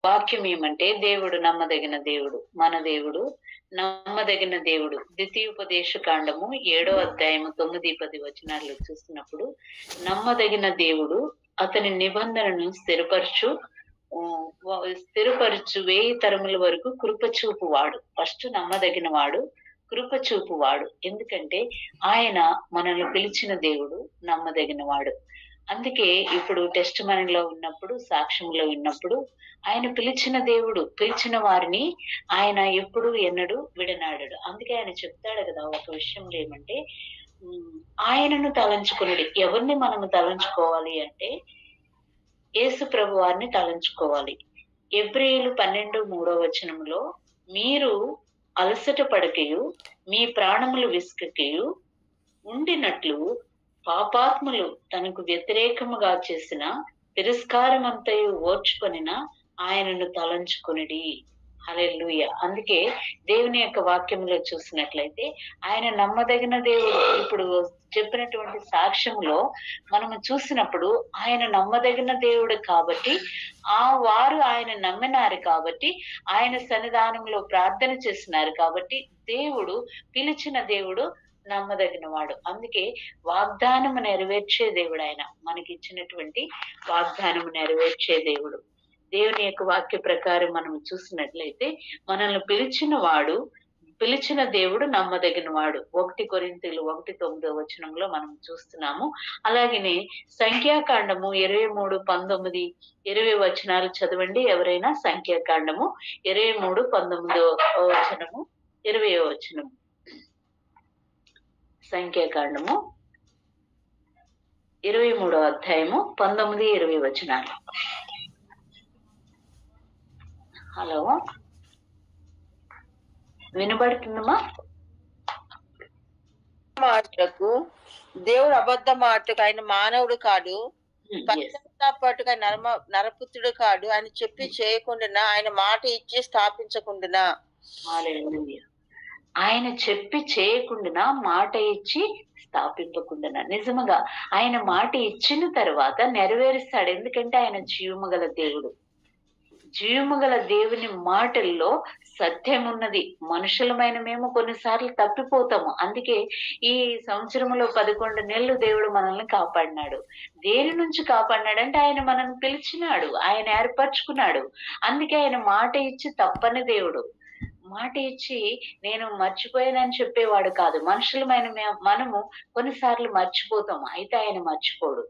వాక్యం ఏమంటే దేవుడు నమ్మదగిన దేవుడు, మన దేవుడు నమ్మదగిన దేవుడు. ద్వితీయోపదేశ కాండము 7వ అధ్యాయము 9-10 వచనాల్లో చూస్తున్నప్పుడు, నమ్మదగిన దేవుడు అతని నిబంధనను స్థిరపరచు 1000 తరముల వరకు కృపచూపు వాడు. ఫస్ట్ నమ్మదగిన వాడు, కృపచూపు వాడు. ఎందుకంటే ఆయన మనల్ని పిలిచిన దేవుడు నమ్మదగిన వాడు. అందుకే ఇప్పుడు టెస్ట్ మనీలో ఉన్నప్పుడు, సాక్ష్యంలో ఉన్నప్పుడు ఆయన పిలిచిన దేవుడు, పిలిచిన వారిని ఆయన ఎప్పుడు ఎన్నడూ విడనాడాడు. అందుకే ఆయన చెప్తాడు కదా ఒక విషయంలో ఏమంటే, ఆయనను తలంచుకున్నాడు. ఎవరిని మనము తలంచుకోవాలి అంటే యేసు ప్రభు వారిని తలంచుకోవాలి. ఎబ్రీయులు 12:3 మీరు అలసట పడకయు మీ ప్రాణములు విసుకకయు ఉండినట్లు పాపాత్ములు తనకు వ్యతిరేకముగా చేసిన తిరస్కారమంతయు ఓర్చుకొనిన ఆయనను తలంచుకొనిడి. హల్లెలూయా. అందుకే దేవుని యొక్క వాక్యంలో చూసినట్లయితే ఆయన నమ్మదగిన దేవుడు. ఇప్పుడు చెప్పినటువంటి సాక్ష్యంలో మనము చూసినప్పుడు ఆయన నమ్మదగిన దేవుడు కాబట్టి, వారు ఆయన నమ్మినారు కాబట్టి, ఆయన సన్నిధానంలో ప్రార్థన చేసినారు కాబట్టి, దేవుడు పిలిచిన దేవుడు నమ్మదగిన వాడు. అందుకే వాగ్దానము నెరవేర్చే దేవుడు ఆయన. మనకి ఇచ్చినటువంటి వాగ్దానము నెరవేర్చే దేవుడు. దేవుని యొక్క వాక్య ప్రకారం మనం చూసినట్లయితే మనల్ని పిలిచిన దేవుడు నమ్మదగిన వాడు. 1 కొరింథీయులు 1:9 మనం చూస్తున్నాము. అలాగనే సంఖ్యాకాండము 23:19, 20 వచనాలు చదవండి ఎవరైనా. సంఖ్యాకాండము 23:19, 20. సంఖ్యాకాండము 23వ అధ్యాయము 19, 20 వచనాలు. హలో, వినబడుతుందమ్మా? మాటకు దేవుడు అబద్ధ మాటకు ఆయన మానవుడు కాడు, పశ్చాత్తాపట్టుకు ఆయన నరపుత్రుడు కాడు. ఆయన చెప్పి చేయకుండా ఆయన మాట ఇచ్చి స్థాపించకుండా. ఆయన చెప్పి చేయకుండా మాట ఇచ్చి స్థాపింపకుండా. నిజముగా ఆయన మాట ఇచ్చిన తర్వాత నెరవేరుస్తాడు. ఎందుకంటే ఆయన జీవముగల దేవుడు. జీవముగల దేవుని మాటల్లో సత్యం ఉన్నది. మనుషులమైన మేము కొన్నిసార్లు తప్పిపోతాము. అందుకే ఈ సంవత్సరంలో 11 నెలలు దేవుడు మనల్ని కాపాడినాడు. దేని నుంచి కాపాడినాడంటే ఆయన మనల్ని పిలిచినాడు, ఆయన ఏర్పరచుకున్నాడు. అందుకే ఆయన మాట ఇచ్చి తప్పని దేవుడు. మాట ఇచ్చి నేను మర్చిపోయానని చెప్పేవాడు కాదు. మనుషులమైన మనము కొన్నిసార్లు మర్చిపోతాము, అయితే ఆయన మర్చిపోడు.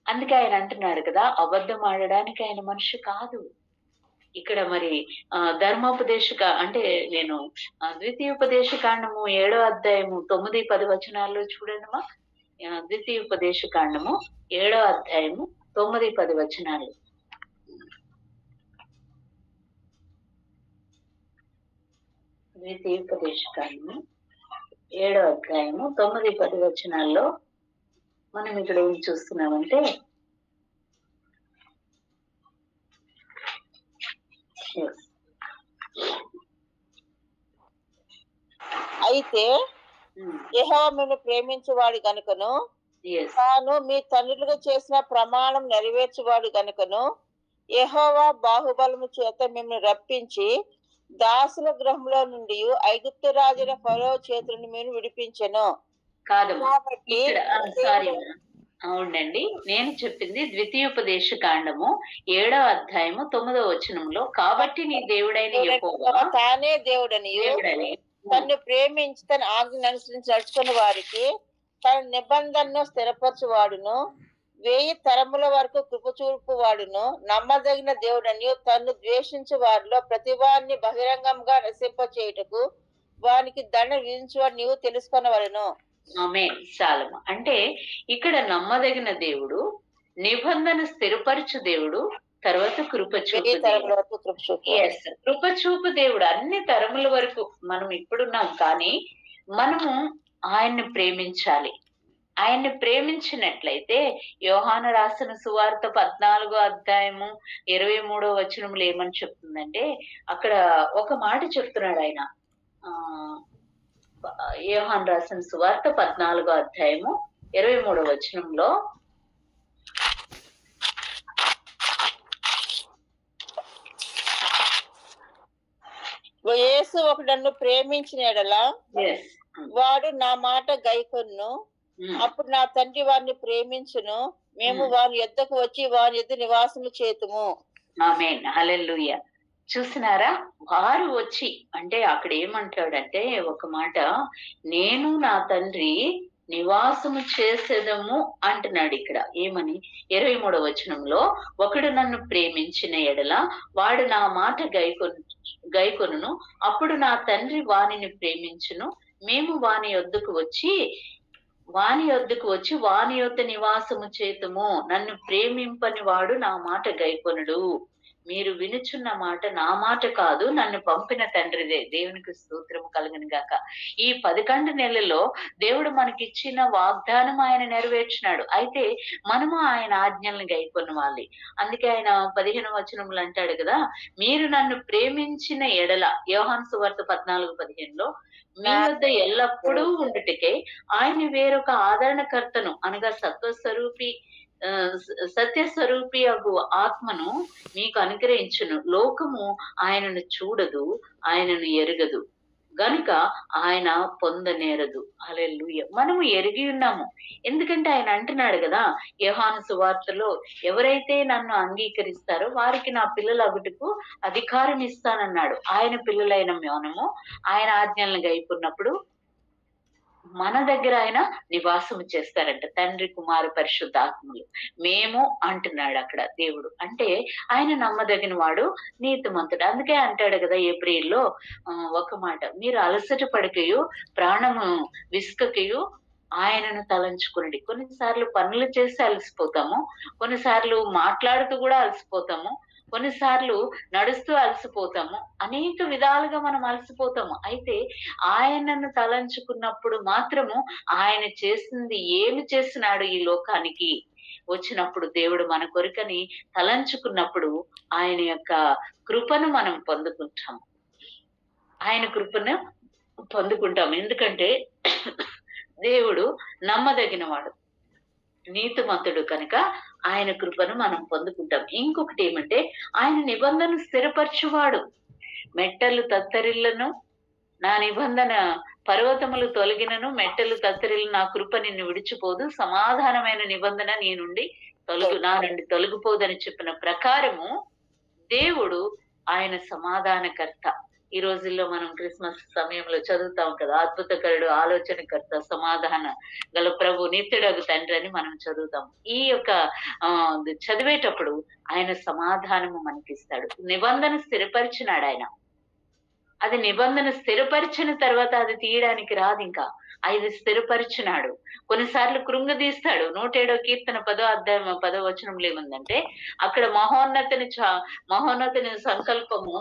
అందుకే ఆయన అంటున్నాడు కదా, అబద్ధం ఆడడానికి ఆయన మనిషి కాదు. ఇక్కడ మరి అంటే నేను ద్వితీయోపదేశ కాండము 7వ అధ్యాయము 9-10 వచనాల్లో చూడండిమా. ద్వితీయోపదేశ కాండము 7వ అధ్యాయము 9-10 వచనాలు. ద్వితీయోపదేశ కాండము 7వ అధ్యాయము 9-10 వచనాల్లో మనం ఇక్కడ ఏం చూస్తున్నామంటే, అయితే యెహోవా మిమ్మల్ని ప్రేమించువాడు గనుకను, తాను మీ తండ్రులుగా చేసిన ప్రమాణం నెరవేర్చువాడు గనుకను, యెహోవా బాహుబలము చేత మిమ్మల్ని రప్పించి దాసుల గృహంలో నుండి ఐగుప్తు రాజుల ఫరో చేతులను మీరు విడిపించెను. కాబట్టి అవునండి, నేను చెప్పింది ద్వితీయోపదేశ కాండము 7వ అధ్యాయము 9వ వచనంలో, కాబట్టి నీ దేవుడైన యెహోవా తానే దేవుడని తన్ను ప్రేమించి తన ఆజ్ఞను అనుసరించి నడుచుకున్న వారికి తన నిబంధనను స్థిరపరచువాడును, 1000 తరముల వరకు కృపచూపు వాడును, నమ్మదగిన దేవుడని తన్ను ద్వేషించు వారిలో ప్రతి వారిని బహిరంగంగా నశింప చేయుటకు వానికి దండ విధించువాడు నీవు తెలుసుకొనవలెను. చాలము. అంటే ఇక్కడ నమ్మదగిన దేవుడు, నిబంధన స్థిరపరచు దేవుడు, తర్వాత కృపచూపు దేవుడు. అన్ని తరముల వరకు మనం ఇప్పుడున్నాం, కానీ మనము ఆయన్ని ప్రేమించాలి. ఆయన్ని ప్రేమించినట్లయితే యోహాను రాసిన సువార్త 14వ అధ్యాయము 23వ వచనంలో ఏమని చెప్తుందంటే, అక్కడ ఒక మాట చెప్తున్నాడు ఆయన. యోహాను రాసిన సువార్త 14వ అధ్యాయము 23వ వచనంలో, యేసు ఒక నన్ను ప్రేమించిన ఎడల Yes. వాడు నా మాట గైకొన్ను, అప్పుడు నా తండ్రి వారిని ప్రేమించును, మేము వారి యొద్దకు వచ్చి వారి యొద్ద నివాసము చేతుము. ఆమేన్. హల్లెలూయా. చూసినారా, వారు వచ్చి అంటే అక్కడ ఏమంటాడంటే ఒక మాట, నేను నా తండ్రి నివాసము చేసేదము అంటున్నాడు ఇక్కడ. ఏమని? 23వ వచనంలో, ఒకడు నన్ను ప్రేమించిన ఎడల వాడు నా మాట గైకొనును, అప్పుడు నా తండ్రి వానిని ప్రేమించును, మేము వాని యొద్దకు వచ్చి వాని యొద్ద నివాసము చేతుము. నన్ను ప్రేమింపని వాడు నా మాట గైకొనుడు. మీరు వినుచున్న మాట నా మాట కాదు, నన్ను పంపిన తండ్రిదే. దేవునికి స్తోత్రము కలుగును గాక. ఈ 11 నెలల్లో దేవుడు మనకిచ్చిన వాగ్దానం ఆయన నెరవేర్చినాడు. అయితే మనము ఆయన ఆజ్ఞల్ని గైకొనవాలి. అందుకే ఆయన 15వ వచనంలో అంటాడు కదా, మీరు నన్ను ప్రేమించిన ఎడల, యోహాను సువార్త 14:15లో, మీ వద్ద ఎల్లప్పుడూ ఉండుటకే ఆయన వేరొక ఆదరణకర్తను అనగా సత్యస్వరూపి అగు ఆత్మను మీకు అనుగ్రహించును. లోకము ఆయనను చూడదు, ఆయనను ఎరగదు గనుక ఆయన పొందనేరదు. హల్లెలూయా. మనము ఎరిగి ఉన్నాము, ఎందుకంటే ఆయన అంటున్నాడు కదా యోహాను సువార్తలో, ఎవరైతే నన్ను అంగీకరిస్తారో వారికి నా పిల్లల అగుటకు అధికారం ఇస్తానన్నాడు. ఆయన పిల్లలైన మనము ఆయన ఆజ్ఞలను గైకున్నప్పుడు మన దగ్గర ఆయన నివాసము చేస్తారంట, తండ్రి కుమార పరిశుద్ధాత్ములు. మేము అంటున్నాడు అక్కడ దేవుడు. అంటే ఆయన నమ్మదగిన వాడు, నీతిమంతుడు. అందుకే అంటాడు కదా ఏప్రిల్లో ఒక మాట, మీరు అలసట పడకయు ప్రాణము విసుకకయు ఆయనను తలంచుకునండి. కొన్నిసార్లు పనులు చేసి అలసిపోతాము, కొన్నిసార్లు మాట్లాడుతూ కూడా అలసిపోతాము, కొన్నిసార్లు నడుస్తూ అలసిపోతాము, అనేక విధాలుగా మనం అలసిపోతాము. అయితే ఆయనను తలంచుకున్నప్పుడు మాత్రము ఆయన చేసింది ఏమి చేసినాడు ఈ లోకానికి వచ్చినప్పుడు, దేవుడు మన కొరకని తలంచుకున్నప్పుడు ఆయన యొక్క కృపను మనం పొందుకుంటాము. ఆయన కృపను పొందుకుంటాం. ఎందుకంటే దేవుడు నమ్మదగినవాడు, నీతిమంతుడు కనుక ఆయన కృపను మనం పొందుకుంటాం. ఇంకొకటి ఏమంటే ఆయన నిబంధన స్థిరపరచువాడు. మెట్టలు తత్తరిల్లను, నా నిబంధన పర్వతములు తొలగినను, మెట్టలు తత్తరిల్లు, నా కృప నిన్ను విడిచిపోదు, సమాధానమైన నిబంధన నీ నుండి నా నుండి తొలగిపోదని చెప్పిన ప్రకారము దేవుడు ఆయన సమాధానకర్త. ఈ రోజుల్లో మనం క్రిస్మస్ సమయంలో చదువుతాం కదా, అద్భుతకరుడు, ఆలోచనకర్త, సమాధాన గల ప్రభు, నిత్యుడగు తండ్రి అని మనం చదువుతాం. ఈ యొక్క చదివేటప్పుడు ఆయన సమాధానము మనకిస్తాడు. నిబంధన స్థిరపరిచినాడు ఆయన. అది నిబంధన స్థిరపరిచిన తర్వాత అది తీయడానికి రాదు. ఇంకా అది స్థిరపరిచినాడు. కొన్నిసార్లు కృంగదీస్తాడు. 107వ కీర్తన 10వ అధ్యాయం 10వ వచనంలో ఏముందంటే, అక్కడ మహోన్నతుని సంకల్పము,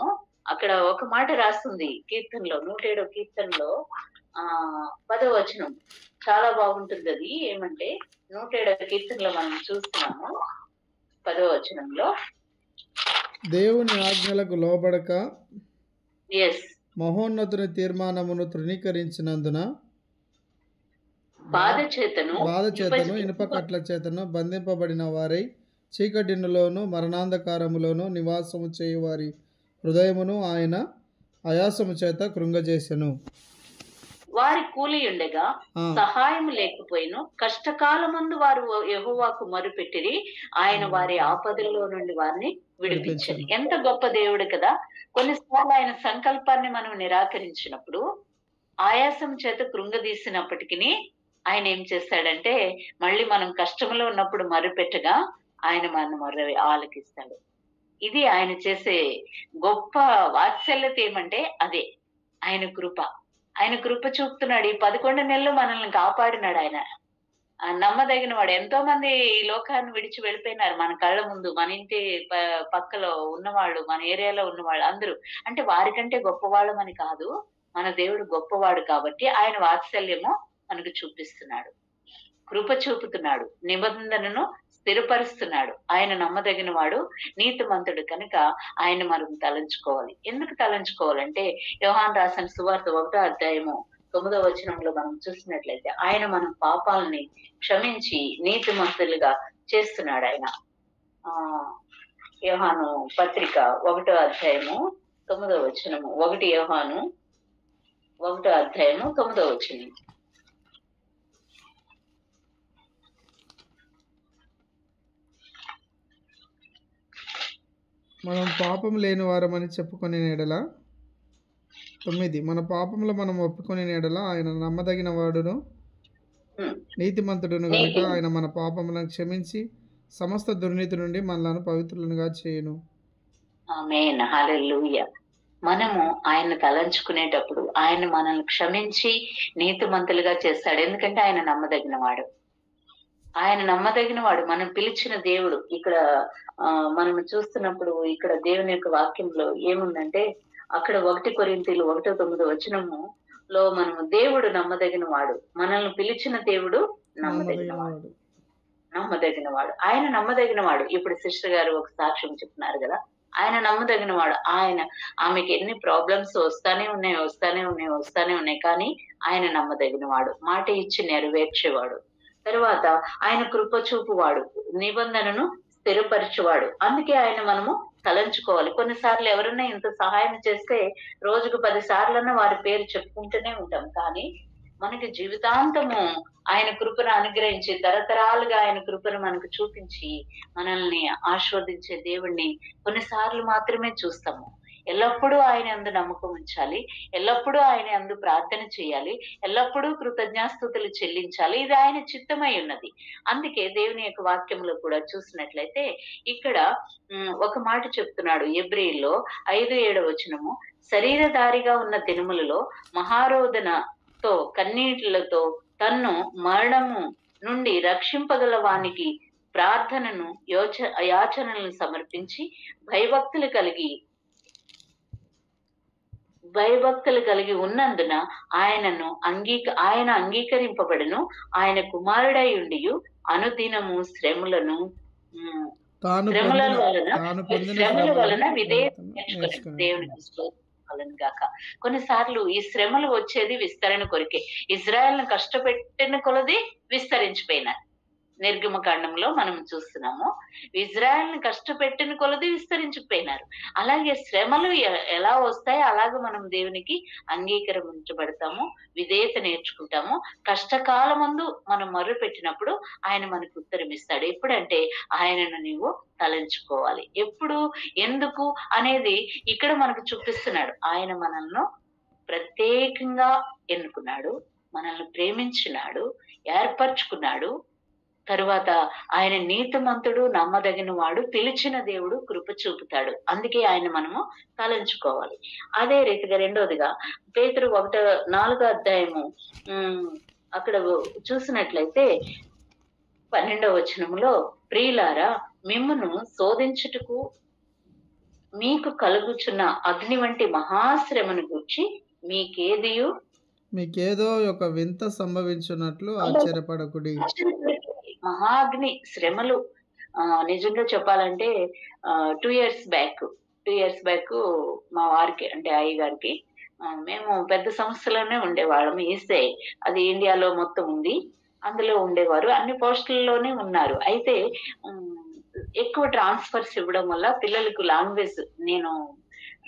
అక్కడ ఒక మాట రాస్తుంది కీర్తనలో, 107వ కీర్తనలో 10వ వచనం చాలా బాగుంటుంది. అది ఏమంటే 107వ కీర్తనలో మనం చూస్తున్నాము 10వ వచనంలో, దేవుని ఆజ్ఞలకు లోబడక ఎస్ మహోన్నతుని తీర్మానమును తృణీకరించినందున బాధ చేతను ఇనుప కట్ల చేతను బంధింపబడిన వారై చీకటిలోను మరణాంధకారములోను నివాసము చేయువారి హృదయమును ఆయన ఆయాసము చేత కృంగజేసెను. వారి కూలి ఉండగా సహాయం లేకపోయిను, కష్టకాలమందు వారు యెహోవాకు మొరుపెట్టిరి, ఆయన వారి ఆపదల్లో నుండి వారిని విడిపించారు. ఎంత గొప్ప దేవుడు కదా. కొన్నిసార్లు ఆయన సంకల్పాన్ని మనం నిరాకరించినప్పుడు, ఆయాసం చేత కృంగదీసినప్పటికీ ఆయన ఏం చేస్తాడంటే, మళ్ళీ మనం కష్టంలో ఉన్నప్పుడు మొరుపెట్టగా ఆయన మన మొర్ర ఆలకిస్తాడు. ఇది ఆయన చేసే గొప్ప వాత్సల్యత. ఏమంటే అదే ఆయన కృప. ఆయన కృప చూపుతున్నాడు. ఈ 11 నెలలు మనల్ని కాపాడినాడు ఆయన. నమ్మదగిన వాడు. ఎంతో మంది ఈ లోకాన్ని విడిచి వెళ్ళిపోయినారు మన కళ్ళ ముందు. మన ఇంటి పక్కలో ఉన్నవాళ్ళు, మన ఏరియాలో ఉన్నవాళ్ళు అందరూ. అంటే వారికంటే గొప్పవాళ్ళమని కాదు, మన దేవుడు గొప్పవాడు కాబట్టి ఆయన వాత్సల్యము మనకు చూపిస్తున్నాడు, కృప చూపుతున్నాడు, నిబంధనను స్థిరపరుస్తున్నాడు. ఆయన నమ్మదగిన వాడు, నీతిమంతుడు కనుక ఆయన మనం తలంచుకోవాలి. ఎందుకు తలంచుకోవాలంటే యోహాను రాసిన సువార్త 1వ అధ్యాయము 9వ వచనంలో మనం చూసినట్లయితే, ఆయన మన పాపాలని క్షమించి నీతిమంతులుగా చేస్తున్నాడు ఆయన. యోహాను పత్రిక 1వ అధ్యాయము 9వ వచనము. 1 యోహాను 1వ అధ్యాయము 9వ వచనం. మనం పాపం లేని వారమని చెప్పుకొని ఎడల 9 మన పాపములు మనం ఒప్పుకొని ఎడల ఆయన నమ్మదగిన వాడును హ్మ్. నీతిమంతుడును గనుక ఆయన మన పాపములను క్షమించి సమస్త దుర్నీతి నుండి మనలను పవిత్రులుగా చేయును. ఆమేన్. హల్లెలూయా. మనము ఆయన తలంచుకునేటప్పుడు ఆయన మనల్ని క్షమించి నీతిమంతులుగా చేస్తాడు. ఎందుకంటే ఆయన నమ్మదగిన వాడు. ఆయన నమ్మదగిన వాడు. మనం పిలిచిన దేవుడు. ఇక్కడ మనం చూస్తున్నప్పుడు ఇక్కడ దేవుని యొక్క వాక్యంలో ఏముందంటే అక్కడ 1 కొరింథీలు 1:9 వచనములో మనము దేవుడు నమ్మదగిన వాడు. మనల్ని పిలిచిన దేవుడు నమ్మదగిన వాడు. నమ్మదగిన వాడు. ఆయన నమ్మదగిన వాడు. ఇప్పుడు సిస్టర్ గారు ఒక సాక్ష్యం చెప్తున్నారు కదా, ఆయన నమ్మదగిన వాడు. ఆమెకి ఎన్ని ప్రాబ్లమ్స్ వస్తానే ఉన్నాయి. కానీ ఆయన నమ్మదగిన వాడు. మాట ఇచ్చి నెరవేర్చేవాడు. తర్వాత ఆయన కృప చూపువాడు, నిబంధనను స్థిరపరచువాడు. అందుకే ఆయన మనము తలంచుకోవాలి. కొన్నిసార్లు ఎవరైనా ఇంత సహాయం చేస్తే రోజుకు 10 సార్లన్నా వారి పేరు చెప్పుకుంటూనే ఉంటాం. కానీ మనకి జీవితాంతము ఆయన కృపను అనుగ్రహించి తరతరాలుగా ఆయన కృపను మనకు చూపించి మనల్ని ఆశీర్వదించే దేవుణ్ణి కొన్నిసార్లు మాత్రమే చూస్తాము. ఎల్లప్పుడూ ఆయన యందు నమ్మకం ఉంచాలి. ఎల్లప్పుడూ ఆయన యందు ప్రార్థన చేయాలి. ఎల్లప్పుడూ కృతజ్ఞాస్తుతులు చెల్లించాలి. ఇది ఆయన చిత్తమై ఉన్నది. అందుకే దేవుని యొక్క వాక్యంలో కూడా చూసినట్లయితే ఇక్కడ ఒక మాట చెప్తున్నాడు. ఎబ్రీల్లో 5:7 వచనము. శరీరధారిగా ఉన్న దినములలో మహారోదనతో కన్నీటిలతో తన్ను మరణము నుండి రక్షింపగల వానికి ప్రార్థనను యాచనలను సమర్పించి భయభక్తులు కలిగి ఉన్నందున ఆయన అంగీకరింపబడును. ఆయన కుమారుడై ఉండియు అనుదినము శ్రమల వలన విధేయత దేవునికి స్తోత్రం గాక. కొన్నిసార్లు ఈ శ్రమలు వచ్చేది విస్తరణ కొరికే. ఇజ్రాయెల్ ను కష్టపెట్టిన కొలది విస్తరించిపోయినారు. నిర్గమకాండంలో మనం చూస్తున్నాము. ఇజ్రాయెల్ ని కష్టపెట్టిన కొలది విస్తరించిపోయినారు. అలాగే శ్రమలు ఎలా వస్తాయో అలాగే మనం దేవునికి అంగీకరించబడతాము, విధేయత నేర్చుకుంటాము. కష్టకాలమందు మనం మొర్ర పెట్టినప్పుడు ఆయన మనకు ఉత్తరం ఇస్తాడు. ఎప్పుడంటే ఆయనను నీవు తలంచుకోవాలి. ఎప్పుడు, ఎందుకు అనేది ఇక్కడ మనకు చూపిస్తున్నాడు. ఆయన మనల్ని ప్రత్యేకంగా ఎన్నుకున్నాడు, మనల్ని ప్రేమించినాడు, ఏర్పరచుకున్నాడు. తరువాత ఆయన నీతిమంతుడు, నమ్మదగిన వాడు, పిలిచిన దేవుడు, కృప చూపుతాడు. అందుకే ఆయన మనము తలంచుకోవాలి. అదే రీతిగా రెండోదిగా పేతురు 4వ అధ్యాయము అక్కడ చూసినట్లయితే 12వ వచనములో, ప్రియులారా మిమ్మును శోధించుటకు మీకు కలుగుచున్న అగ్ని వంటి మహాశ్రమను గూర్చి మీకేదో ఒక వింత సంభవించున్నట్లు ఆశ్చర్యపడకుడి. మహాగ్ని శ్రమలు నిజంగా చెప్పాలంటే 2 years బ్యాక్ మా వారికి అంటే అయ్య గారికి మేము పెద్ద సంస్థలోనే ఉండేవాళ్ళం. ఈసే అది ఇండియాలో మొత్తం ఉంది. అందులో ఉండేవారు. అన్ని పోస్టుల్లోనే ఉన్నారు. అయితే ఎక్కువ ట్రాన్స్ఫర్స్ ఇవ్వడం వల్ల పిల్లలకు లాంగ్వేజ్, నేను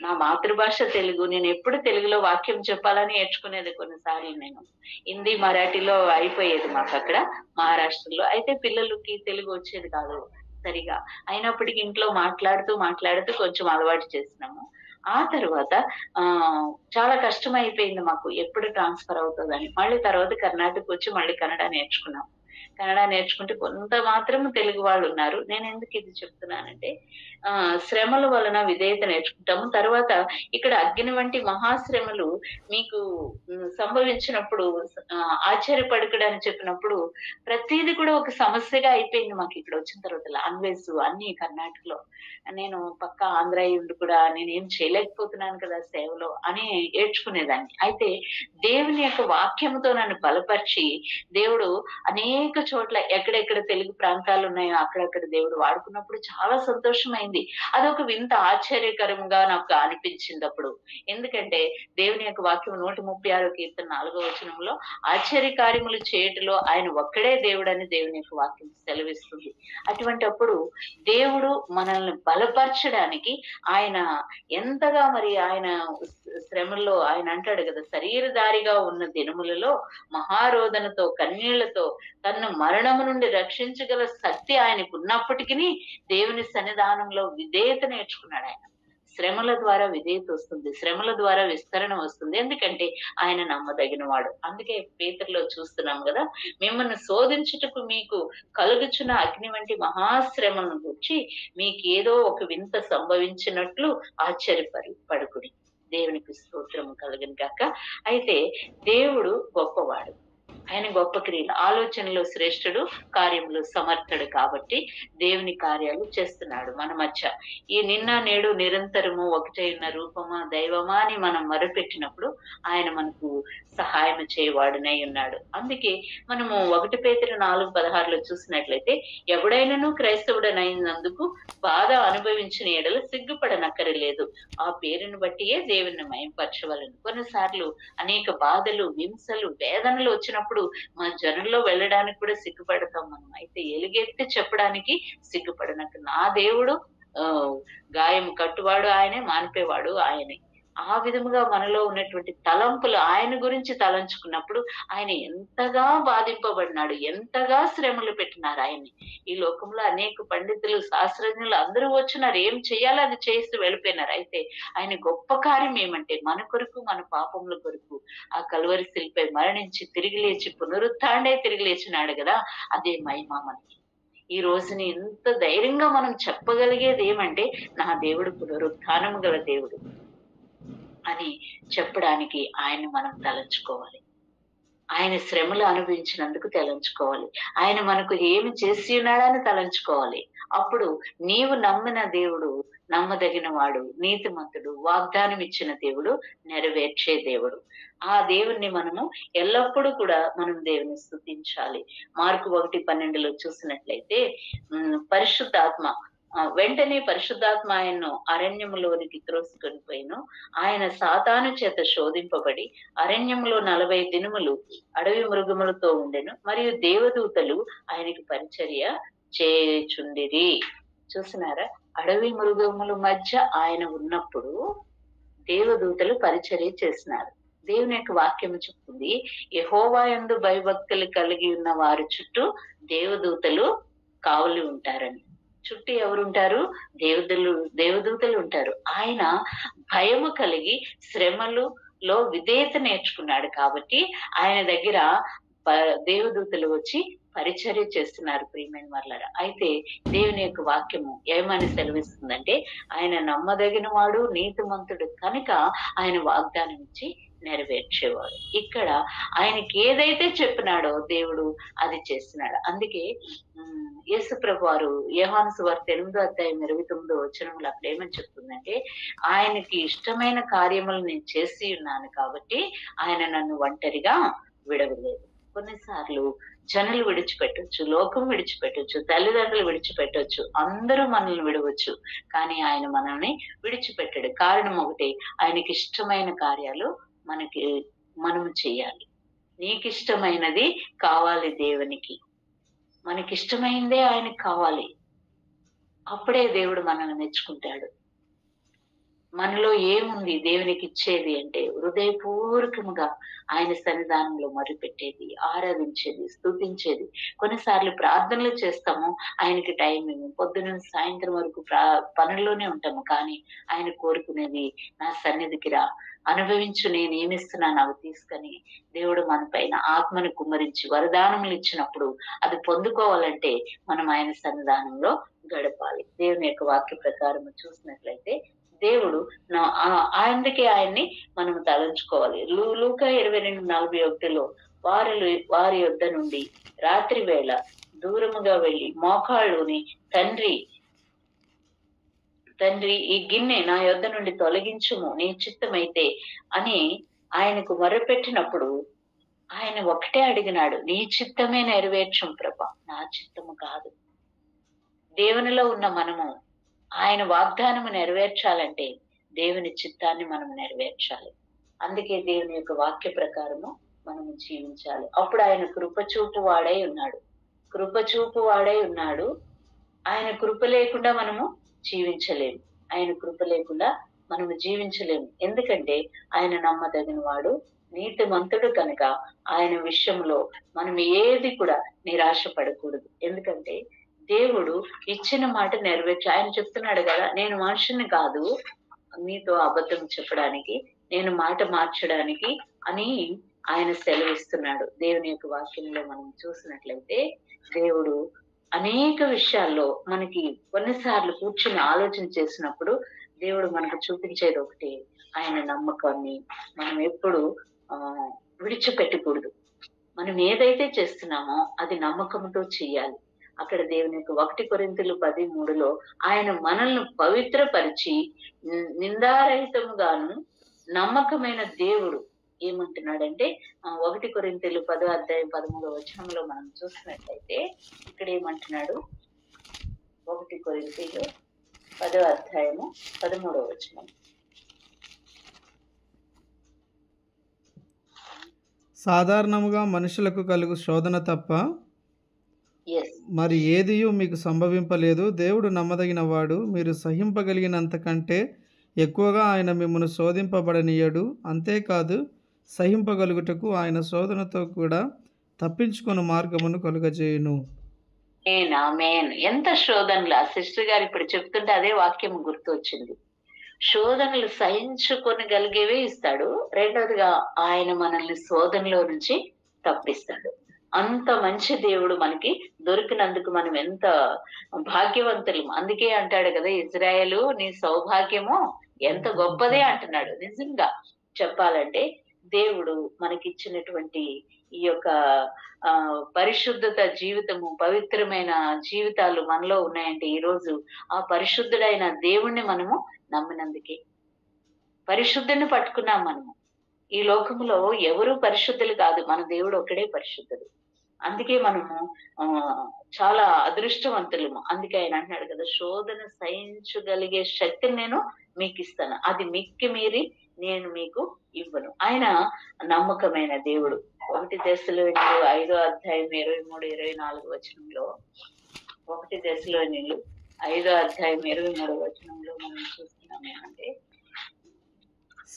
నా మాతృభాష తెలుగు, నేను ఎప్పుడు తెలుగులో వాక్యం చెప్పాలని నేర్చుకునేది. కొన్నిసార్లు నేను హిందీ, మరాఠీలో అయిపోయేది మాకు అక్కడ మహారాష్ట్రలో. అయితే పిల్లలకి తెలుగు వచ్చేది కాదు సరిగా. అయినప్పటికీ ఇంట్లో మాట్లాడుతూ కొంచెం అలవాటు చేసినాము. ఆ తర్వాత చాలా కష్టం అయిపోయింది మాకు, ఎప్పుడు ట్రాన్స్ఫర్ అవుతుందని. మళ్ళీ తర్వాత కర్ణాటక వచ్చి మళ్ళీ కన్నడ నేర్చుకున్నాం. కన్నడ నేర్చుకుంటే కొంత మాత్రం తెలుగు వాళ్ళు ఉన్నారు. నేను ఎందుకు ఇది చెప్తున్నానంటే శ్రమల వలన విధేయత నేర్చుకుంటాము. తర్వాత ఇక్కడ అగ్ని వంటి మహాశ్రమలు మీకు సంభవించినప్పుడు ఆశ్చర్యపడకడని చెప్పినప్పుడు ప్రతిదీ కూడా ఒక సమస్యగా అయిపోయింది మాకు ఇక్కడ వచ్చిన తర్వాత. లాంగ్వేజ్ అన్ని కర్ణాటకలో, నేను పక్క ఆంధ్ర ఉండి కూడా నేను ఏం చేయలేకపోతున్నాను కదా సేవలో అని ఏడ్చుకునేదాన్ని. అయితే దేవుని యొక్క వాక్యంతో నన్ను బలపరిచి దేవుడు అనేక చోట్ల ఎక్కడెక్కడ తెలుగు ప్రాంతాలు ఉన్నాయో అక్కడక్కడ దేవుడు వాడుకున్నప్పుడు చాలా సంతోషమైంది. అదొక వింత ఆశ్చర్యకరంగా నాకు అనిపించింది అప్పుడు. ఎందుకంటే దేవుని యొక్క వాక్యం 136 కీర్తన 4వ వచనంలో ఆశ్చర్య కార్యములు చేయుటలో ఆయన ఒక్కడే దేవుడని దేవుని యొక్క వాక్యం సెలవిస్తుంది. అటువంటప్పుడు దేవుడు మనల్ని బలపరచడానికి ఆయన ఎంతగా మరి ఆయన శ్రమల్లో ఆయన అంటాడు కదా, శరీరధారిగా ఉన్న దినములలో మహారోదనతో కన్నీళ్లతో తన్ను మరణము నుండి రక్షించగల శక్తి ఆయనకు ఉన్నప్పటికీ దేవుని సన్నిధానంలో విధేయత నేర్చుకున్నాడు. ఆయన శ్రమల ద్వారా విధేయత వస్తుంది, శ్రమల ద్వారా విస్తరణ వస్తుంది. ఎందుకంటే ఆయన నమ్మదగిన వాడు. అందుకే పేతురులో చూస్తున్నాం కదా, మిమ్మల్ని శోధించుటకు మీకు కలుగుచున్న అగ్ని వంటి మహాశ్రమను గురించి మీకేదో ఒక వింత సంభవించినట్లు ఆశ్చర్యపడుకుడి. దేవునికి స్తోత్రము కలుగును గాక. అయితే దేవుడు గొప్పవాడు, ఆయన గొప్ప క్రియలు ఆలోచనలో శ్రేష్ఠుడు, కార్యములు సమర్థుడు కాబట్టి దేవుని కార్యాలు చేస్తున్నాడు మన మధ్య. ఈ నిన్న నేడు నిరంతరము ఒకటే ఉన్న రూపమా దైవమా అని మనం మొరపెట్టినప్పుడు ఆయన మనకు సహాయం చేయవాడునై ఉన్నాడు. అందుకే మనము 1 పేతురు 4:16 చూసినట్లయితే ఎవడైనాను క్రైస్తవుడనైనందుకు బాధ అనుభవించిన ఎడల సిగ్గుపడనక్కరలేదు, ఆ పేరును బట్టియే దేవుని మయంపరచవలను. కొన్నిసార్లు అనేక బాధలు, హింసలు, వేదనలు వచ్చినప్పుడు మన జనంలో వెళ్ళడానికి కూడా సిగ్గుపడతాం మనం. అయితే ఎలుగెత్తి చెప్పడానికి సిగ్గుపడనట్టు నా దేవుడు గాయం కట్టువాడు ఆయనే, మానిపేవాడు ఆయనే. ఆ విధముగా మనలో ఉన్నటువంటి తలంపులు ఆయన గురించి తలంచుకున్నప్పుడు ఆయన ఎంతగా బాధింపబడినాడు, ఎంతగా శ్రమలు పెట్టినారు ఆయన్ని. ఈ లోకంలో అనేక పండితులు, శాస్త్రజ్ఞులు అందరూ వచ్చినారు, ఏం చేయాలో అది చేస్తూ వెళ్ళిపోయినారు. అయితే ఆయన గొప్ప కార్యం ఏమంటే మన కొరకు, మన పాపముల కొరకు ఆ కలువరి శిలువపై మరణించి తిరిగి లేచి పునరుత్థాండే తిరిగి లేచినాడు కదా, అదే మహిమ మనకి. ఈ రోజుని ఎంత ధైర్యంగా మనం చెప్పగలిగేది ఏమంటే నా దేవుడు పునరుత్థానము గల దేవుడు అని చెప్పడానికి ఆయన మనం తలంచుకోవాలి. ఆయన శ్రమలు అనుభవించినందుకు తలంచుకోవాలి. ఆయన మనకు ఏమి చేసి ఉన్నాడని తలంచుకోవాలి. అప్పుడు నీవు నమ్మిన దేవుడు నమ్మదగిన వాడు, నీతిమంతుడు, వాగ్దానం ఇచ్చిన దేవుడు, నెరవేర్చే దేవుడు. ఆ దేవుణ్ణి మనము ఎల్లప్పుడూ కూడా మనం దేవుని స్తుతించాలి. మార్కు 1:12 చూసినట్లయితే పరిశుద్ధాత్మ వెంటనే పరిశుద్ధాత్మ ఆయన్ను అరణ్యములోనికి త్రోసుకొని పోయిను. ఆయన సాతాను చేత శోధింపబడి అరణ్యములో 40 దినములు అడవి మృగములతో ఉండెను, మరియు దేవదూతలు ఆయనకి పరిచర్య చేయుచుండిరి. చూసినారా, అడవి మృగముల మధ్య ఆయన ఉన్నప్పుడు దేవదూతలు పరిచర్య చేసినారు. దేవుని యొక్క వాక్యము చెప్తుంది, యెహోవా యందు భయభక్తులు కలిగి ఉన్న వారి చుట్టూ దేవదూతలు కావలి ఉంటారని. చుట్టూ ఎవరుంటారు? దేవదూతలు ఉంటారు. ఆయన భయము కలిగి శ్రమలులో విధేయత నేర్చుకున్నాడు కాబట్టి ఆయన దగ్గర దేవదూతలు వచ్చి పరిచర్య చేస్తున్నారు. ప్రియమైన వాళ్ళారా, అయితే దేవుని యొక్క వాక్యము ఏమని సెలవిస్తుందంటే ఆయన నమ్మదగిన వాడు, నీతిమంతుడు కనుక ఆయన వాగ్దానం ఇచ్చి నెరవేర్చేవాడు. ఇక్కడ ఆయనకి ఏదైతే చెప్పినాడో దేవుడు అది చేస్తున్నాడు. అందుకే యేసు ప్రభు వారు యోహాను సువార్త 8:29 అక్కడ ఏమని చెప్తుందంటే ఆయనకి ఇష్టమైన కార్యములు నేను చేసి ఉన్నాను కాబట్టి ఆయన నన్ను ఒంటరిగా విడవలేదు. కొన్నిసార్లు జనులు విడిచిపెట్టొచ్చు, లోకం విడిచిపెట్టొచ్చు, తల్లిదండ్రులు విడిచిపెట్టొచ్చు, అందరూ మనల్ని విడవచ్చు, కానీ ఆయన మనల్ని విడిచిపెట్టాడు. కారణం ఒకటే, ఆయనకి ఇష్టమైన కార్యాలు మనము చేయాలి. నీకిష్టమైనది కావాలి దేవునికి, మనకిష్టమైందే ఆయనకి కావాలి. అప్పుడే దేవుడు మనల్ని మెచ్చుకుంటాడు. మనలో ఏముంది దేవునికి ఇచ్చేది అంటే హృదయపూర్వకముగా ఆయన సన్నిధానంలో మొరుపెట్టేది, ఆరాధించేది, స్తుతించేది. కొన్నిసార్లు ప్రార్థనలు చేస్తాము, ఆయనకి టైం ఏమో పొద్దున సాయంత్రం వరకు పనుల్లోనే ఉంటాము, కానీ ఆయన కోరుకునేది నా సన్నిధికి రా, అనుభవించు, నేను ఏమిస్తున్నాను అవి తీసుకొని. దేవుడు మన పైన ఆత్మను కుమ్మరించి వరదానములు ఇచ్చినప్పుడు అది పొందుకోవాలంటే మనం ఆయన సన్నిధానంలో గడపాలి. దేవుని యొక్క వాక్య ప్రకారం చూసినట్లయితే దేవుడు అందుకే ఆయన్ని మనం తలంచుకోవాలి. లూకా 22:41 వారి యొద్ద నుండి రాత్రి వేళ దూరముగా వెళ్లి మోకాళ్ళుని తండ్రి ఈ గిన్నె నా యొద్ద నుండి తొలగించుము, నీ చిత్తమైతే అని ఆయనకు మొరపెట్టినప్పుడు ఆయన ఒకటే అడిగినాడు, నీ చిత్తమే నెరవేర్చుం ప్రభా, నా చిత్తము కాదు. దేవునిలో ఉన్న మనము ఆయన వాగ్దానము నెరవేర్చాలంటే దేవుని చిత్తాన్ని మనం నెరవేర్చాలి. అందుకే దేవుని యొక్క వాక్య ప్రకారము మనము జీవించాలి. అప్పుడు ఆయన కృపచూపు వాడై ఉన్నాడు. కృపచూపు వాడై ఉన్నాడు. ఆయన కృప లేకుండా మనము జీవించలేము. ఆయన కృప లేకుండా మనము జీవించలేము. ఎందుకంటే ఆయన నమ్మదగిన వాడు, నీతిమంతుడు కనుక ఆయన విషయంలో మనం ఏది కూడా నిరాశ పడకూడదు. ఎందుకంటే దేవుడు ఇచ్చిన మాట నెరవేర్చి ఆయన చెప్తున్నాడు కదా, నేను మనుషుని కాదు మీతో అబద్ధం చెప్పడానికి, నేను మాట మార్చడానికి అని ఆయన సెలవిస్తున్నాడు. దేవుని యొక్క వాక్యంలో మనం చూసినట్లయితే దేవుడు అనేక విషయాల్లో మనకి కొన్నిసార్లు కూర్చుని ఆలోచన చేసినప్పుడు దేవుడు మనకు చూపించేది ఒకటి, ఆయన నమ్మకాన్ని మనం ఎప్పుడు విడిచిపెట్టకూడదు. మనం ఏదైతే చేస్తున్నామో అది నమ్మకంతో చేయాలి. అక్కడ దేవుని యొక్క 1 కొరింథీయులు 10:3 ఆయన మనల్ని పవిత్రపరిచి నిందారహితముగాను నమ్మకమైన దేవుడు ఏమంటున్నాడంటే 1 కొరింథీయులు 10:13 మనం చూసినట్లయితే ఇక్కడ ఏమంటున్నాడు, 1 కొరింథీయులు 10:13 సాధారణముగా మనుషులకు కలుగు శోధన తప్ప మరి ఏదియూ మీకు సంభవింపలేదు. దేవుడు నమ్మదగిన వాడు, మీరు సహింపగలిగినంత కంటే ఎక్కువగా ఆయన మిమ్మల్ని శోధింపబడనీయడు. అంతేకాదు, సహింపగలుగుటకు ఆయన శోధనతో కూడా తప్పించుకుని మార్గమును కలుగజేయును. ఎంత శోధనలు! ఆ సిస్టర్ గారు ఇప్పుడు చెప్తుంటే అదే వాక్యం గుర్తొచ్చింది. శోధనలు సహించుకొనగలిగేవే ఇస్తాడు. రెండవదిగా ఆయన మనల్ని శోధనలో నుంచి తప్పిస్తాడు. అంత మంచి దేవుడు మనకి దొరికినందుకు మనం ఎంత భాగ్యవంతులు. అందుకే అంటాడు కదా, ఇజ్రాయేలు నీ సౌభాగ్యము ఎంత గొప్పదే అంటున్నాడు. నిజంగా చెప్పాలంటే దేవుడు మనకిచ్చినటువంటి ఈ యొక్క పరిశుద్ధత జీవితము, పవిత్రమైన జీవితాలు మనలో ఉన్నాయంటే ఈరోజు ఆ పరిశుద్ధుడైన దేవుణ్ణి మనము నమ్మినందుకే. పరిశుద్ధుని పట్టుకున్నాం మనము. ఈ లోకంలో ఎవరు పరిశుద్ధులు కాదు, మన దేవుడు ఒక్కడే పరిశుద్ధుడు. అందుకే మనము చాలా అదృష్టవంతులము. అందుకే ఆయన అంటున్నాడు కదా, శోధన సహించగలిగే శక్తిని నేను మీకు ఇస్తాను, అది మిక్కి మీరి నేను మీకు ఇవ్వను. ఆయన నమ్మకమైన దేవుడు. 1 దశలోనిలు 5:23-24 1 దశలోనిలు 5:23 మనం చూస్తున్నామే అంటే,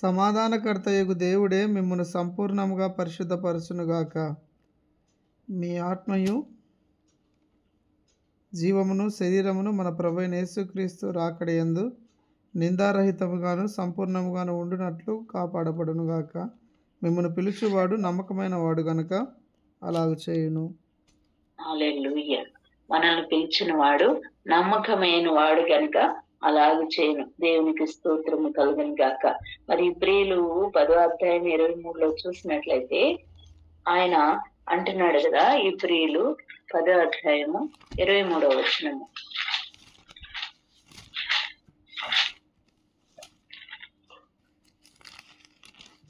సమాధానకర్తయగు దేవుడే మిమ్మును సంపూర్ణముగా పరిశుద్ధపరచునుగాక. మీ ఆత్మయు జీవమును శరీరమును మన ప్రభువైన యేసుక్రీస్తు రాకడయందు నిందారహితముగాను సంపూర్ణముగాను ఉండునట్లు కాపాడబడునుగాక. మిమ్మల్ని పిలుచువాడు నమ్మకమైన వాడు గనుక అలాగు చేయును. హల్లెలూయా. మనల్ని పిలిచిన వాడు నమ్మకమైన వాడు గనుక అలాగే చేయను. దేవునికి స్తోత్రము కలుగును గాక. మరి ఇబ్రీలు 10:23 చూసినట్లయితే ఆయన అంటున్నాడు కదా, ఇబ్రీలు 10:23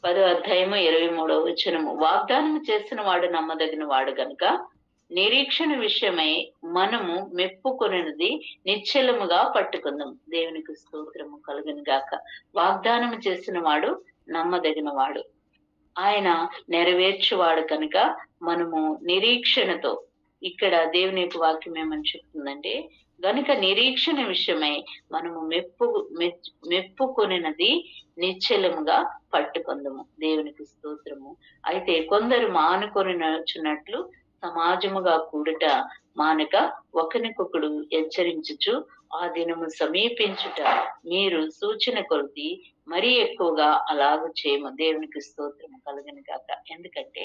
10:23 వాగ్దానం చేసిన వాడు నమ్మదగిన వాడు గనుక నిరీక్షణ విషయమై మనము మెప్పుకొనినది నిశ్చలముగా పట్టుకుందాం. దేవునికి స్తోత్రము కలుగును గాక. వాగ్దానం చేసిన వాడు నమ్మదగిన వాడు, ఆయన నెరవేర్చువాడు కనుక మనము నిరీక్షణతో, ఇక్కడ దేవుని యొక్క వాక్యం ఏమని చెప్తుందంటే, గనుక నిరీక్షణ విషయమై మనము మెప్పుకొనినది నిశ్చలముగా పట్టుకుందాము. దేవునికి స్తోత్రము. అయితే కొందరు మానుకొనిచున్నట్లు సమాజముగా కూడుట మానక ఒకరికొకడు హెచ్చరించుచు ఆ దినము సమీపించుట మీరు సూచన కొలిది మరీ ఎక్కువగా అలాగూ చేయము. దేవునికి స్తోత్రము కలుగును గాక. ఎందుకంటే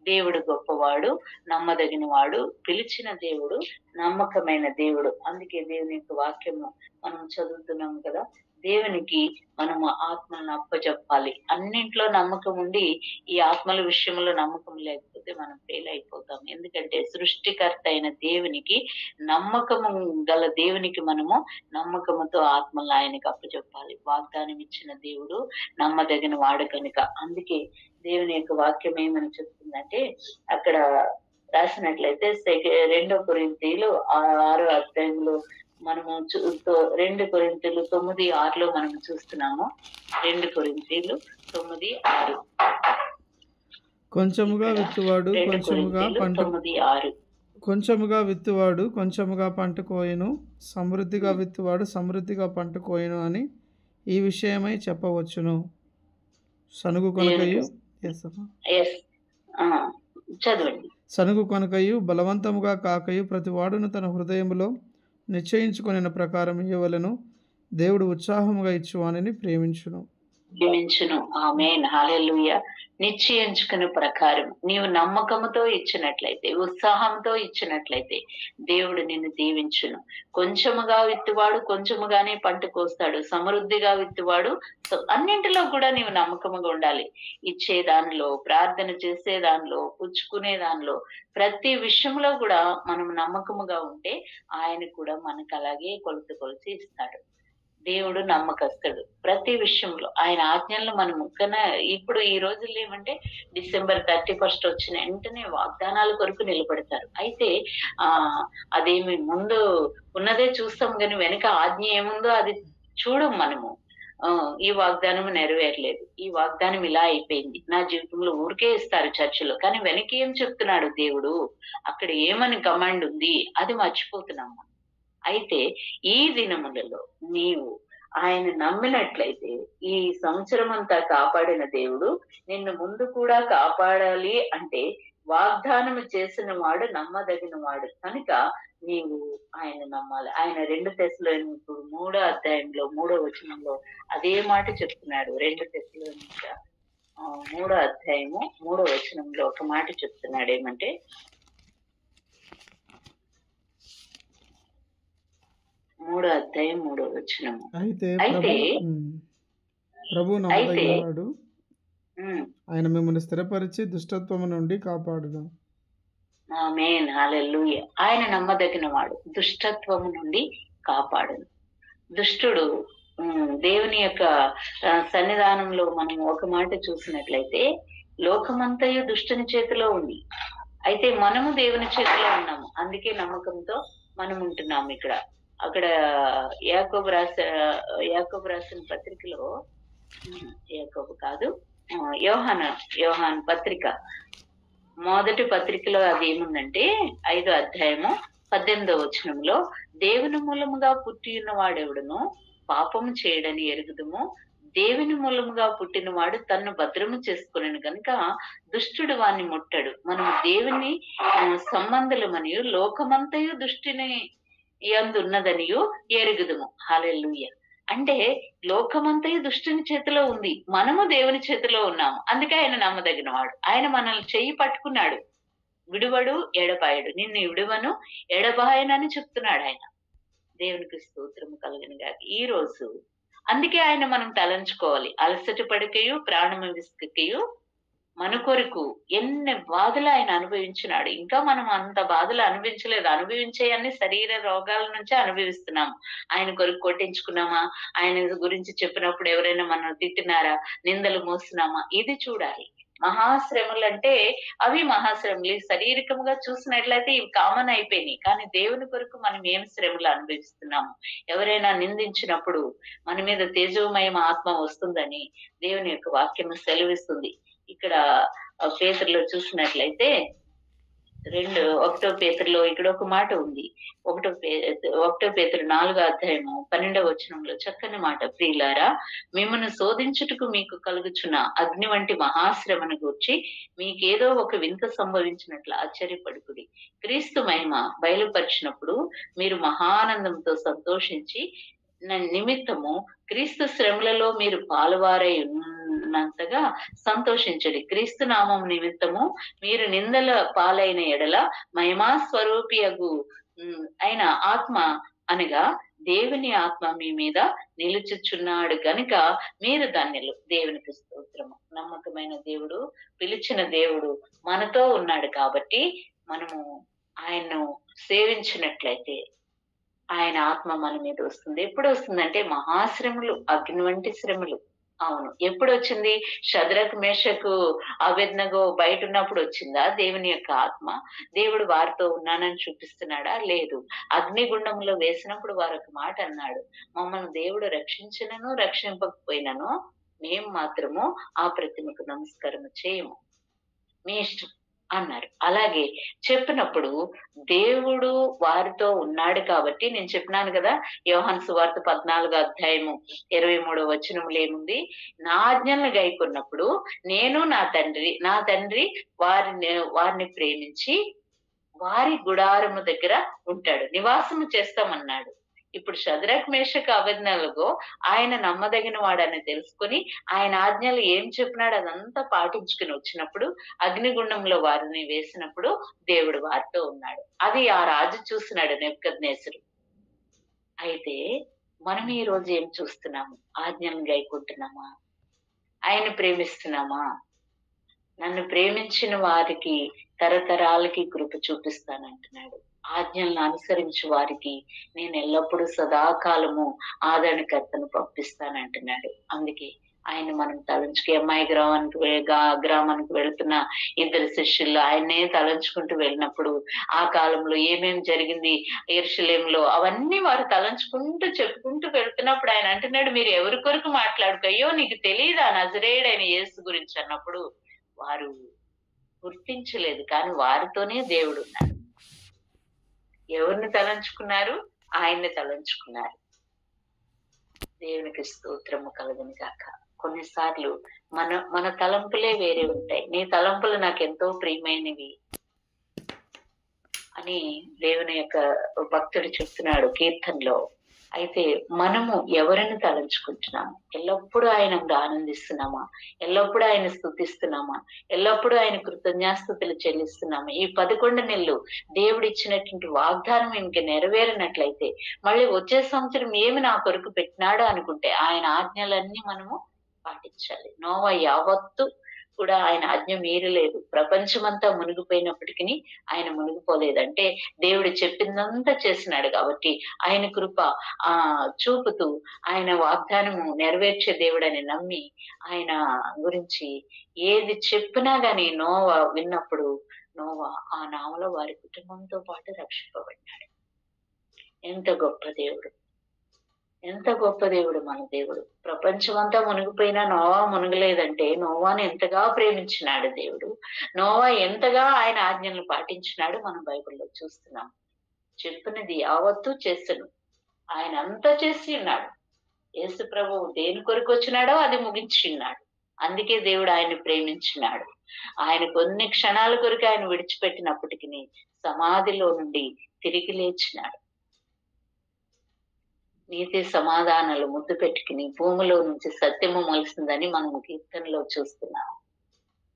దేవుడు గొప్పవాడు, నమ్మదగిన వాడు, పిలిచిన దేవుడు నమ్మకమైన దేవుడు. అందుకే దేవుని యొక్క వాక్యము మనం చదువుతున్నాం కదా, దేవునికి మనము ఆత్మలను అప్పచెప్పాలి. అన్నింట్లో నమ్మకం ఉండి ఈ ఆత్మల విషయంలో నమ్మకం లేకపోతే మనం ఫెయిల్ అయిపోతాం. ఎందుకంటే సృష్టికర్త అయిన దేవునికి నమ్మకము గల దేవునికి మనము నమ్మకముతో ఆత్మలను ఆయనకి అప్పచెప్పాలి. వాగ్దానం ఇచ్చిన దేవుడు నమ్మదగిన వాడు కనుక. అందుకే దేవుని యొక్క వాక్యం ఏమని చెప్తుందంటే అక్కడ రాసినట్లయితే 2 కొరింథీయులు 6వ అధ్యాయంలో మనము 2 కొరింథీయులు 9:6 మనం చూస్తున్నాము. 2 కొరింథీయులు 9:6. కొంచెముగా విత్తువాడు 2 కొంచెముగా కొరింథీయులు పంట 9:6. కొంచెముగా విత్తువాడు కొంచెముగా పంట కోయను, సమృద్ధిగా విత్తువాడు సమృద్ధిగా పంట కోయను అని ఈ విషయమై చెప్పవచ్చును. సనుగు కొనకయు Yes. చదవండి. సనుగు కొనకయు బలవంతముగా కాకయు ప్రతివాడును తన హృదయములో నిశ్చయించుకొనిన ప్రకారం ఇయ్యవలెను. దేవుడు ఉత్సాహముగా ఇచ్చువానిని ప్రేమించును. ఆమేన్. హల్లెలూయా. నిశ్చయించుకునే ప్రకారం నీవు నమ్మకముతో ఇచ్చినట్లయితే, ఉత్సాహంతో ఇచ్చినట్లయితే దేవుడు నిన్ను దీవించును. కొంచెముగా విత్తువాడు కొంచెముగానే పంట కోస్తాడు, సమృద్ధిగా విత్తువాడు అన్నింటిలో కూడా నీవు నమ్మకముగా ఉండాలి. ఇచ్చే దానిలో, ప్రార్థన చేసే దానిలో, పుచ్చుకునే దానిలో, ప్రతి విషయంలో కూడా మనం నమ్మకముగా ఉంటే ఆయన కూడా మనకు అలాగే కొలిచి ఇస్తాడు. దేవుడు నమ్మకస్తుడు. ప్రతి విషయంలో ఆయన ఆజ్ఞలను మనం ఇప్పుడు ఈ రోజుల్లో ఏమంటే December 31 వచ్చిన వెంటనే వాగ్దానాల కొరకు నిలబడతారు. అయితే అదేమి ముందు ఉన్నదే చూస్తాం కానీ వెనక ఆజ్ఞ ఏముందో అది చూడం మనము. ఈ వాగ్దానం నెరవేరలేదు, ఈ వాగ్దానం ఇలా అయిపోయింది, నా జీవితంలో ఊరికే ఇస్తారు చర్చిలో, కానీ వెనక ఏం చెప్తున్నాడు దేవుడు, అక్కడ ఏమని కమాండ్ ఉంది అది మర్చిపోతున్నాం. అయితే ఈ దినములలో నీవు ఆయన నమ్మినట్లయితే ఈ సంవత్సరం అంతా కాపాడిన దేవుడు నిన్ను ముందు కూడా కాపాడాలి. అంటే వాగ్దానం చేసిన వాడు నమ్మదగిన వాడు కనుక నీవు ఆయన నమ్మాలి. ఆయన 2 తెస్సలోనికీయులకు 3వ అధ్యాయంలో 3వ వచనంలో అదే మాట చెప్తున్నాడు. 2 తెస్సలోనికీయుల 3వ అధ్యాయము 3వ వచనంలో ఒక మాట చెప్తున్నాడు. ఏమంటే 3వ అధ్యాయం 3వ వచనము. అయితే ప్రభు నమ్మదగినవాడు, ఆయన మిమ్మల్ని స్థిరపరిచి దుష్టత్వము నుండి కాపాడును. ఆమేన్. హల్లెలూయా. ఆయన నమ్మదగిన వాడు, దుష్టత్వము నుండి కాపాడును. దుష్టుడు దేవుని యొక్క సన్నిధానంలో మనం ఒక మాట చూసినట్లయితే లోకమంతయు దుష్టుని చేతిలో ఉంది. అయితే మనము దేవుని చేతిలో ఉన్నాము. అందుకే నమ్మకంతో మనం ఉంటున్నాము. అక్కడ యాకోబు రాసిన పత్రికలో, యాకోబు కాదు, యోహాను పత్రిక, మొదటి పత్రికలో అది ఏముందంటే 5వ అధ్యాయము 18వ వచనంలో దేవుని మూలముగా పుట్టి ఉన్న వాడెవడును పాపము చేయడని ఎరుగుదుము, దేవుని మూలముగా పుట్టినవాడు తన్ను భద్రము చేసుకునేను గనుక దుష్టుడు వాణ్ణి ముట్టడు. మనము దేవుని సంబంధులమనియు లోకమంతయు దుష్టిని యందున్నదనియు ఎరుగుదుము. హల్లెలూయా. అంటే లోకమంతయు దుష్టుని చేతిలో ఉంది, మనము దేవుని చేతిలో ఉన్నాము. అందుకే ఆయన నమ్మదగిన వాడు. ఆయన మనల్ని చెయ్యి పట్టుకున్నాడు, విడువడు ఎడబాయడు, నిన్ను విడువను ఎడబాయనని చెప్తున్నాడు ఆయన. దేవునికి స్తోత్రము కలుగునుగాక. ఈ రోజు అందుకే ఆయన మనం తలంచుకోవాలి. అలసట పడకయు ప్రాణము విసుకయు మన కొరకు ఎన్ని బాధలు ఆయన అనుభవించినాడు. ఇంకా మనం అంత బాధలు అనుభవించలేదు. అనుభవించేయన్ని శరీర రోగాల నుంచే అనుభవిస్తున్నాము. ఆయన కొరకు కొట్టించుకున్నామా, ఆయన గురించి చెప్పినప్పుడు ఎవరైనా మనం తిట్టినారా, నిందలు మోస్తున్నామా, ఇది చూడాలి. మహాశ్రమలు అంటే అవి మహాశ్రమలు. శారీరకంగా చూసినట్లయితే ఇవి కామన్ అయిపోయినాయి. కానీ దేవుని కొరకు మనం ఏం శ్రమలు అనుభవిస్తున్నాము. ఎవరైనా నిందించినప్పుడు మన మీద తేజోమయం ఆత్మ వస్తుందని దేవుని యొక్క వాక్యం సెలవిస్తుంది. ఇక్కడ పేతురులో చూసినట్లయితే 1వ పేతురులో ఇక్కడ ఒక మాట ఉంది. 1వ పేతురు 4వ అధ్యాయము 12వ వచనంలో చక్కని మాట. ప్రియులారా, మిమ్మల్ని శోధించుటకు మీకు కలుగుచున్న అగ్ని వంటి మహాశ్రమను గూర్చి మీకేదో ఒక వింత సంభవించినట్లు ఆశ్చర్యపడుకుడి. క్రీస్తు మహిమ బయలుపరిచినప్పుడు మీరు మహానందంతో సంతోషించి నిమిత్తము క్రీస్తు శ్రమలలో మీరు పాలువారై ఉన్నంతగా సంతోషించడి. క్రీస్తు నామం నిమిత్తము మీరు నిందల పాలైన ఎడల మహిమా స్వరూపియగు అయిన ఆత్మ అనగా దేవుని ఆత్మ మీ మీద నిలుచుచున్నాడు గనుక మీరు ధన్యులు. దేవునికి స్తోత్రము. నమ్మకమైన దేవుడు, పిలిచిన దేవుడు మనతో ఉన్నాడు కాబట్టి మనము ఆయన్ను సేవించినట్లయితే ఆయన ఆత్మ మన మీద వస్తుంది. ఎప్పుడు వస్తుందంటే మహాశ్రమలు, అగ్ని వంటి శ్రమలు. అవును, ఎప్పుడు వచ్చింది? షద్రక్, మేషకు, అబేద్నెగో బయట ఉన్నప్పుడు వచ్చిందా దేవుని యొక్క ఆత్మ? దేవుడు వారితో ఉన్నానని చూపిస్తున్నాడా? లేదు. అగ్నిగుండంలో వేసినప్పుడు వారు ఒక మాట అన్నాడు, మమ్మల్ని దేవుడు రక్షించినను రక్షింపకపోయినను మేము మాత్రము ఆ ప్రతిమకు నమస్కారం చేయము, మీ ఇష్టం అన్నారు. అలాగే చెప్పినప్పుడు దేవుడు వారితో ఉన్నాడు కాబట్టి, నేను చెప్పినాను కదా యోహాను సువార్త 14:23 ఏముంది? నా ఆజ్ఞలను గైకొన్నప్పుడు నేను నా తండ్రి వారిని ప్రేమించి వారి గుడారము దగ్గర ఉంటాడు, నివాసము చేస్తామన్నాడు. ఇప్పుడు షద్రక్, మేషక్, అబేద్నెగో ఆయన నమ్మదగిన వాడని తెలుసుకుని ఆయన ఆజ్ఞలు ఏం చెప్పినాడు అదంతా పాటించుకుని వచ్చినప్పుడు అగ్నిగుండంలో వారిని వేసినప్పుడు దేవుడు వారితో ఉన్నాడు. అది ఆ రాజు చూస్తున్నాడు, నెబుకద్నెజరు. అయితే మనం ఈ రోజు ఏం చూస్తున్నాము? ఆజ్ఞలను గైకుంటున్నామా? ఆయన ప్రేమిస్తున్నామా? నన్ను ప్రేమించిన వారికి తరతరాలకి కృప చూపిస్తానంటున్నాడు. ఆజ్ఞలను అనుసరించు వారికి నేను ఎల్లప్పుడూ సదాకాలము ఆదరణకర్తను పంపిస్తానంటున్నాడు. అందుకే ఆయన మనం తలంచుకు అమ్మాయి గ్రామానికి వెళుతున్న ఇద్దరు శిష్యులు ఆయన్నే తలంచుకుంటూ వెళ్ళినప్పుడు ఆ కాలంలో ఏమేం జరిగింది యెరూషలేములో అవన్నీ వారు తలంచుకుంటూ చెప్పుకుంటూ వెళ్తున్నప్పుడు ఆయన అంటున్నాడు, మీరు ఎవరి కొరకు మాట్లాడుకయ్యో నీకు తెలియదా నజరేయుడైన యేసు గురించి అన్నప్పుడు వారు గుర్తించలేదు. కానీ వారితోనే దేవుడు ఉన్నాడు. ఎవరిని తలంచుకున్నారు? ఆయన్ని తలంచుకున్నారు. దేవునికి స్తోత్రము కలుగును గాక. కొన్నిసార్లు మన తలంపులే వేరే ఉంటాయి. నీ తలంపులు నాకు ఎంతో ప్రియమైనవి అని దేవుని యొక్క భక్తుడు చెప్తున్నాడు కీర్తనలో. అయితే మనము ఎవరిని తలంచుకుంటున్నాము? ఎల్లప్పుడూ ఆయన ఆనందిస్తున్నామా? ఎల్లప్పుడూ ఆయన స్తుతిస్తున్నామా? ఎల్లప్పుడూ ఆయన కృతజ్ఞాస్తుతులు చెల్లిస్తున్నామా? ఈ 11 నెలలు దేవుడు ఇచ్చినటువంటి వాగ్దానం ఇంక నెరవేరినట్లయితే మళ్ళీ వచ్చే సంవత్సరం ఏమి నా కొరకు పెట్టినాడు అనుకుంటే ఆయన ఆజ్ఞలన్నీ మనము పాటించాలి. నోవా యావత్తు కూడా ఆయన ఆజ్ఞ మీరలేదు. ప్రపంచమంతా మునిగిపోయినప్పటికీ ఆయన మునిగిపోలేదంటే దేవుడు చెప్పిందంతా చేసినాడు కాబట్టి ఆయన కృప చూపుతూ ఆయన వాగ్దానము నెరవేర్చే దేవుడని నమ్మి ఆయన గురించి ఏది చెప్పినా గాని నోవా విన్నప్పుడు నోవా ఆ నావలో వారి కుటుంబంతో పాటు రక్షింపబడ్డాడు. ఎంత గొప్ప దేవుడు, ఎంత గొప్ప దేవుడు మన దేవుడు. ప్రపంచమంతా మునిగిపోయినా నోవా మునగలేదంటే నోవాను ఎంతగా ప్రేమించినాడు దేవుడు. నోవా ఎంతగా ఆయన ఆజ్ఞలను పాటించినాడు మనం బైబిల్లో చూస్తున్నాం. చెప్పినది యావత్తూ చేసను. ఆయన అంతా చేసి ఉన్నాడు. యేసు ప్రభువు దేని కొరకు వచ్చినాడో అది ముగించిన్నాడు. అందుకే దేవుడు ఆయన్ని ప్రేమించినాడు. ఆయన కొన్ని క్షణాల కొరకు ఆయన విడిచిపెట్టినప్పటికీ సమాధిలో నుండి తిరిగి లేచినాడు. నీతి సమాధానాలు ముద్దు పెట్టుకుని భూమిలో నుంచి సత్యము మొలిసిందని మనం కీర్తనలో చూస్తున్నాం.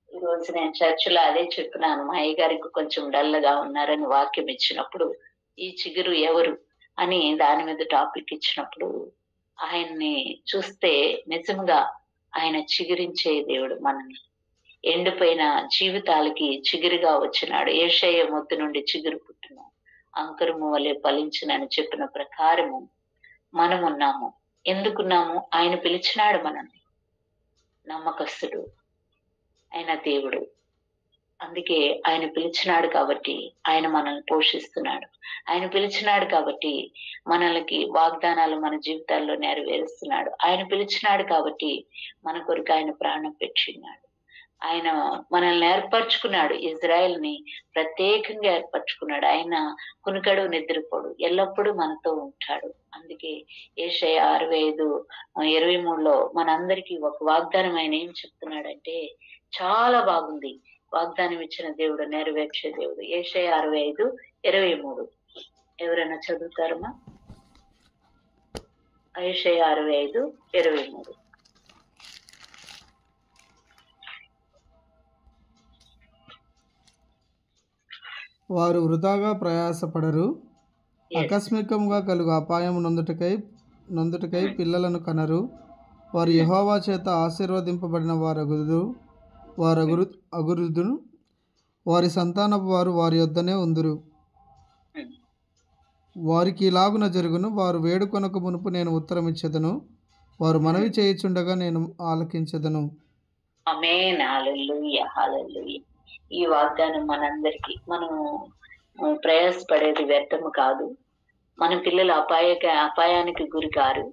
ఈ రోజు నేను చర్చిలో అదే చెప్పినాను. మా అయ్యగారికి కొంచెం డల్గా ఉన్నారని వాక్యం ఇచ్చినప్పుడు ఈ చిగురు ఎవరు అని దాని మీద టాపిక్ ఇచ్చినప్పుడు ఆయన్ని చూస్తే నిజంగా ఆయన చిగురించే దేవుడు. మనల్ని ఎండిపోయిన జీవితాలకి చిగురుగా వచ్చినాడు. యెషయా మొద్దు నుండి చిగురు పుట్టును, అంకురము వలె ఫలించునని చెప్పిన ప్రకారము మనమున్నాము. ఎందుకున్నాము? ఆయన పిలిచినాడు మనల్ని. నమ్మకస్తుడు ఆయన దేవుడు. అందుకే ఆయన పిలిచినాడు కాబట్టి ఆయన మనల్ని పోషిస్తున్నాడు. ఆయన పిలిచినాడు కాబట్టి మనలకి వాగ్దానాలు మన జీవితాల్లో నెరవేరుస్తున్నాడు. ఆయన పిలిచినాడు కాబట్టి మన కొరకు ఆయన ప్రాణం పెట్టినాడు. ఆయన మనల్ని ఏర్పరచుకున్నాడు. ఇజ్రాయెల్ని ప్రత్యేకంగా ఏర్పరచుకున్నాడు. ఆయన కునుకడు నిద్రపోడు, ఎల్లప్పుడూ మనతో ఉంటాడు. అందుకే యెషయా 65:23 మనందరికీ ఒక వాగ్దానం ఆయన ఏం చెప్తున్నాడంటే చాలా బాగుంది. వాగ్దానం ఇచ్చిన దేవుడు, నెరవేర్చే దేవుడు. యెషయా 65:23 ఎవరైనా చదువుతారమ్మా? యెషయా 65:23. వారు వృధాగా ప్రయాసపడరు, Yes. ఆకస్మికంగా కలుగు అపాయం నొందుటకై పిల్లలను కనరు. వారు యెహోవా చేత ఆశీర్వదింపబడిన అగురుదును. వారి సంతానపు వారు వారి యొద్దనే ఉందురు. వారికి ఇలాగున జరుగును. వారు వేడుకొనక మునుపు నేను ఉత్తరమిచ్చెదను. వారు మనవి చేయుచుండగా నేను ఆలకించెదను. ఆమేన్. హల్లెలూయా, హల్లెలూయా. ఈ వాగ్దానం మనందరికి, మనం ప్రయాసపడేది వ్యర్థము కాదు. మన పిల్లలు అపాయానికి గురి కారు.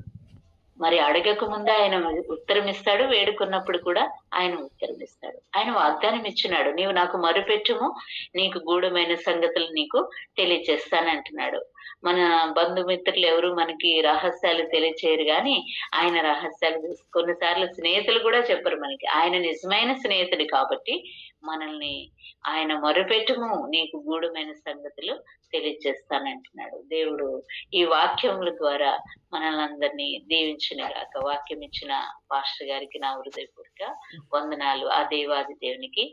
మరి అడగక ముందే ఆయన ఉత్తరం ఇస్తాడు, వేడుకున్నప్పుడు కూడా ఆయన ఉత్తరం ఇస్తాడు. ఆయన వాగ్దానం ఇచ్చినాడు, నీవు నాకు మొరపెట్టుము, నీకు గూఢమైన సంగతులు నీకు తెలియచేస్తానంటున్నాడు. మన బంధుమిత్రులు ఎవరు మనకి రహస్యాలు తెలియచేయరు, కానీ ఆయన రహస్యాలు కొన్నిసార్లు స్నేహితులు కూడా చెప్పరు మనకి. ఆయన నిజమైన స్నేహితుడు కాబట్టి మనల్ని ఆయన మొరపెట్టుము, నీకు గూఢమైన సంగతులు తెలియచేస్తానంటున్నాడు. దేవుడు ఈ వాక్యముల ద్వారా మనల్ని అందరినీ దీవించిన గాక. వాక్యం ఇచ్చిన పాస్టర్ గారికి నా హృదయపూర్వక వందనాలు. ఆ దేవాది దేవునికి